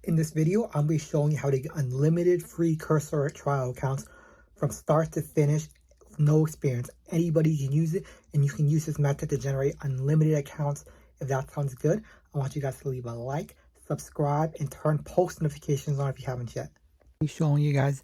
In this video, I'm going to be showing you how to get unlimited free Cursor trial accounts from start to finish, no experience. Anybody can use it, and you can use this method to generate unlimited accounts. If that sounds good, I want you guys to leave a like, subscribe, and turn post notifications on if you haven't yet. I'll be showing you guys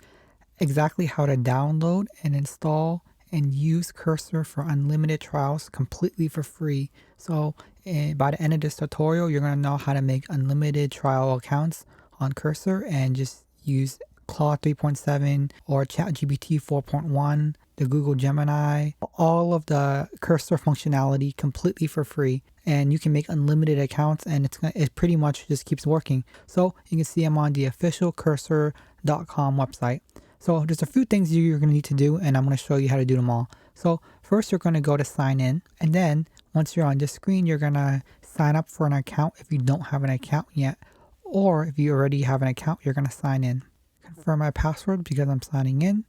exactly how to download and install and use Cursor for unlimited trials completely for free. So by the end of this tutorial, you're going to know how to make unlimited trial accounts on Cursor and just use Claude 3.7 or ChatGPT 4.1, the Google Gemini, all of the Cursor functionality completely for free. And you can make unlimited accounts, and it pretty much just keeps working. So you can see I'm on the official cursor.com website. So there's a few things you're going to need to do, and I'm going to show you how to do them all. So first, you're going to go to sign in, and then once you're on this screen, you're going to sign up for an account if you don't have an account yet, or if you already have an account, you're going to sign in. Confirm my password because I'm signing in.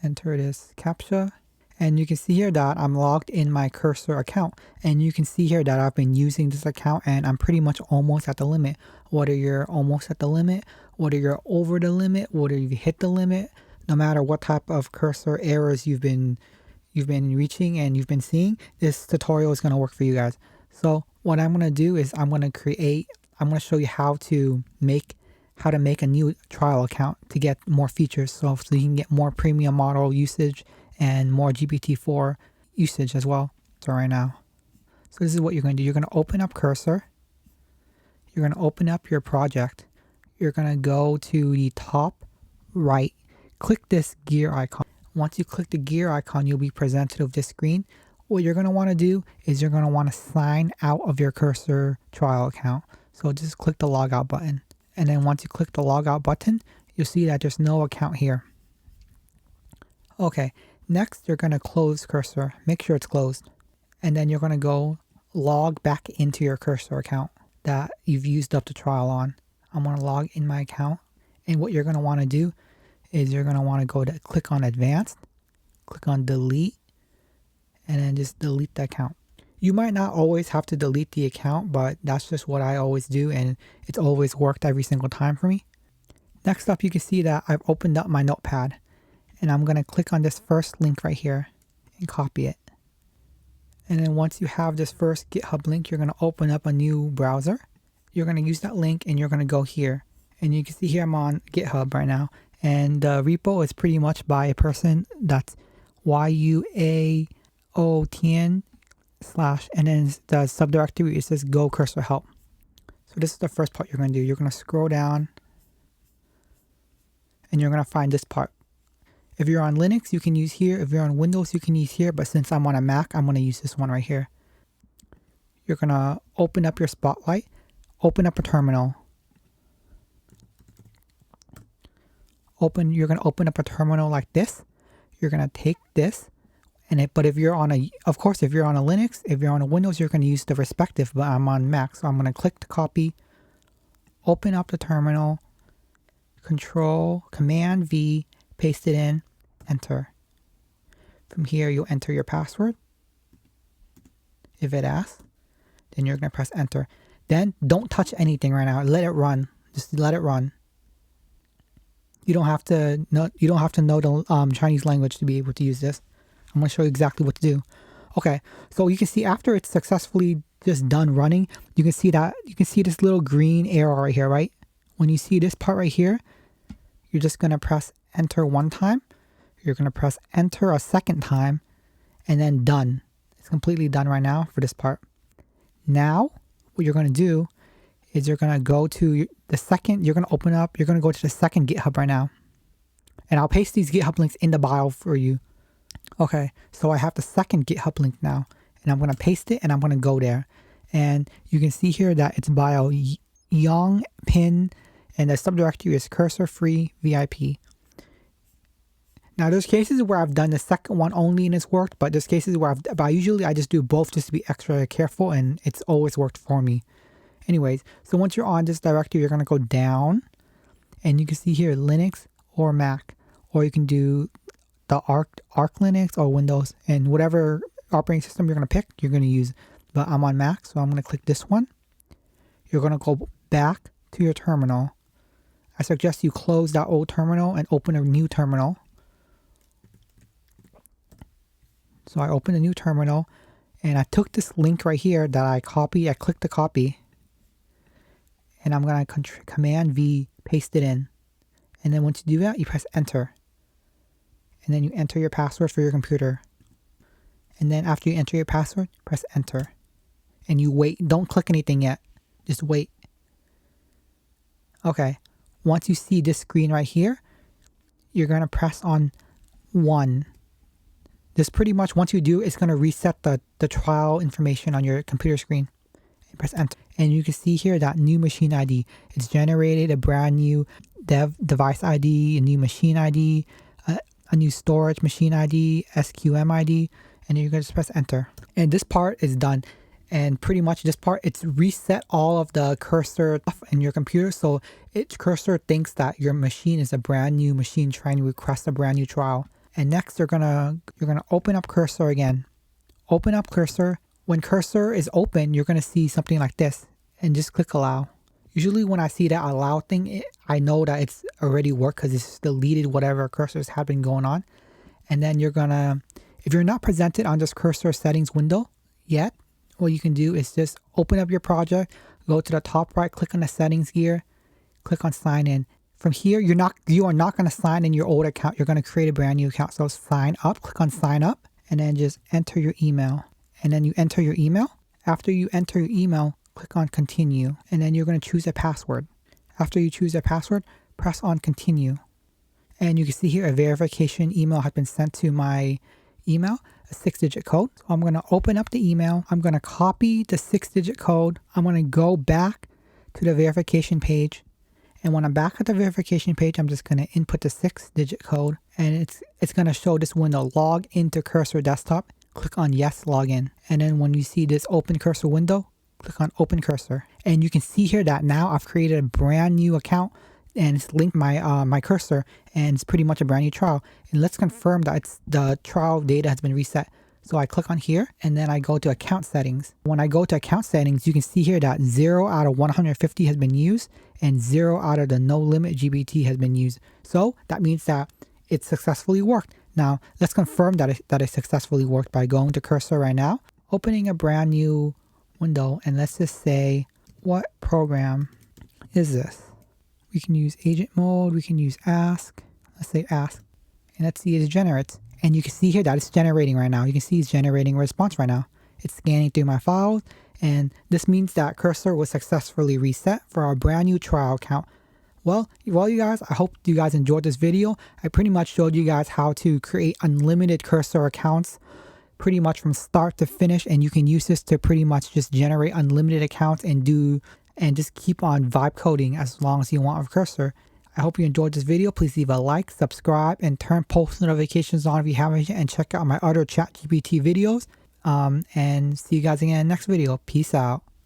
Enter this CAPTCHA, and you can see here that I'm logged in my Cursor account, and you can see here that I've been using this account and I'm pretty much almost at the limit. Whether you're almost at the limit, whether you're over the limit, whether you've hit the limit, no matter what type of Cursor errors you've been reaching and you've been seeing, this tutorial is going to work for you guys. So what I'm going to do is I'm going to show you how to make a new trial account to get more features, so you can get more premium model usage and more GPT-4 usage as well. So right now, so this is what you're going to do. You're going to open up Cursor. You're going to open up your project. You're going to go to the top right, click this gear icon. Once you click the gear icon, you'll be presented with this screen. What you're going to want to do is you're going to want to sign out of your Cursor trial account. So just click the logout button. And then once you click the logout button, you'll see that there's no account here. Okay, next you're going to close Cursor. Make sure it's closed. And then you're going to go log back into your Cursor account that you've used up the trial on. I'm going to log in my account. And what you're going to want to do is you're going to want to go to click on advanced, click on delete, and then just delete the account. You might not always have to delete the account, but that's just what I always do, and it's always worked every single time for me. Next up, you can see that I've opened up my notepad, and I'm going to click on this first link right here and copy it. And then once you have this first GitHub link, you're going to open up a new browser. You're going to use that link and you're going to go here. And you can see here I'm on GitHub right now. And the repo is pretty much by a person that's YUAOTN/ and then the subdirectory, it says go Cursor help. So this is the first part you're going to do. You're going to scroll down and you're going to find this part. If you're on Linux, you can use here. If you're on Windows, you can use here. But since I'm on a Mac, I'm going to use this one right here. You're going to open up your Spotlight, open up a terminal. You're going to open up a terminal like this. You're going to take this, but if you're on if you're on a Linux, if you're on a Windows, you're going to use the respective, but I'm on Mac, so I'm going to click to copy, open up the terminal, Command V, paste it in, enter. From here, you'll enter your password. If it asks, then you're going to press enter. Then don't touch anything right now. Let it run. Just let it run. You don't have to know the Chinese language to be able to use this. I'm going to show you exactly what to do. Okay, so you can see after it's successfully just done running, you can see this little green arrow right here, right? When you see this part right here, you're just going to press enter one time. You're going to press enter a second time, and then done. It's completely done right now for this part. Now, what you're going to do is you're going to go to the second, you're going to go to the second GitHub right now. And I'll paste these GitHub links in the bio for you. Okay, so I have the second GitHub link now. And I'm going to paste it and I'm going to go there. And you can see here that it's bio Yang Pin and the subdirectory is Cursor Free VIP. Now there's cases where I've done the second one only and it's worked, but there's cases where usually I just do both just to be extra careful, and it's always worked for me. Anyways, so once you're on this directory, you're going to go down and you can see here Linux or Mac, or you can do the Arch Linux or Windows, and whatever operating system you're going to pick, you're going to use. But I'm on Mac, so I'm going to click this one. You're going to go back to your terminal I suggest you close that old terminal and open a new terminal. So I opened a new terminal and I took this link right here that I copied. I clicked the copy and I'm going to Command V, paste it in. And then once you do that, you press enter. And then you enter your password for your computer. And then after you enter your password, press enter. And you wait. Don't click anything yet. Just wait. Okay. Once you see this screen right here, you're going to press on 1. This pretty much, once you do, it's going to reset the trial information on your computer screen. And press enter. And you can see here that new machine ID. It's generated a brand new device ID, a new machine ID, a new storage machine ID, SQM ID, and you're going to just press enter. And this part is done. And pretty much this part, it's reset all of the cursor stuff in your computer. So cursor thinks that your machine is a brand new machine trying to request a brand new trial. And next you're gonna open up cursor again. Open up cursor. When cursor is open, you're gonna see something like this and just click allow. Usually when I see that allow thing, I know that it's already worked because it's deleted whatever cursors have been going on. And then you're gonna, if you're not presented on this cursor settings window yet, what you can do is just open up your project, go to the top right, click on the settings gear, click on sign in. From here, you are not going to sign in your old account. You're going to create a brand new account. So sign up, click on sign up, and then just enter your email. And then you enter your email. After you enter your email, click on continue. And then you're going to choose a password. After you choose a password, press on continue. And you can see here a verification email has been sent to my email, a 6-digit code. So I'm going to open up the email. I'm going to copy the 6-digit code. I'm going to go back to the verification page. And when I'm back at the verification page, I'm just going to input the 6-digit code. And it's going to show this window, log into Cursor Desktop. Click on yes, login. And then when you see this open cursor window, click on open cursor. And you can see here that now I've created a brand new account and it's linked my cursor, and it's pretty much a brand new trial. And let's confirm that the trial data has been reset. So I click on here and then I go to account settings. When I go to account settings, you can see here that 0 out of 150 has been used and 0 out of the no limit GBT has been used. So that means that it successfully worked. Now let's confirm that it successfully worked by going to cursor right now, opening a brand new window, and let's just say, what program is this? We can use agent mode, we can use ask. Let's say ask, and let's see it generates. And you can see here that it's generating right now. You can see it's generating a response right now. It's scanning through my files, and this means that cursor was successfully reset for our brand new trial account. Well, you guys, I hope you guys enjoyed this video. I pretty much showed you guys how to create unlimited cursor accounts pretty much from start to finish, and you can use this to pretty much just generate unlimited accounts and just keep on vibe coding as long as you want with cursor. I hope you enjoyed this video. Please leave a like, subscribe, and turn post notifications on if you haven't yet, and check out my other ChatGPT videos. And see you guys again in the next video. Peace out.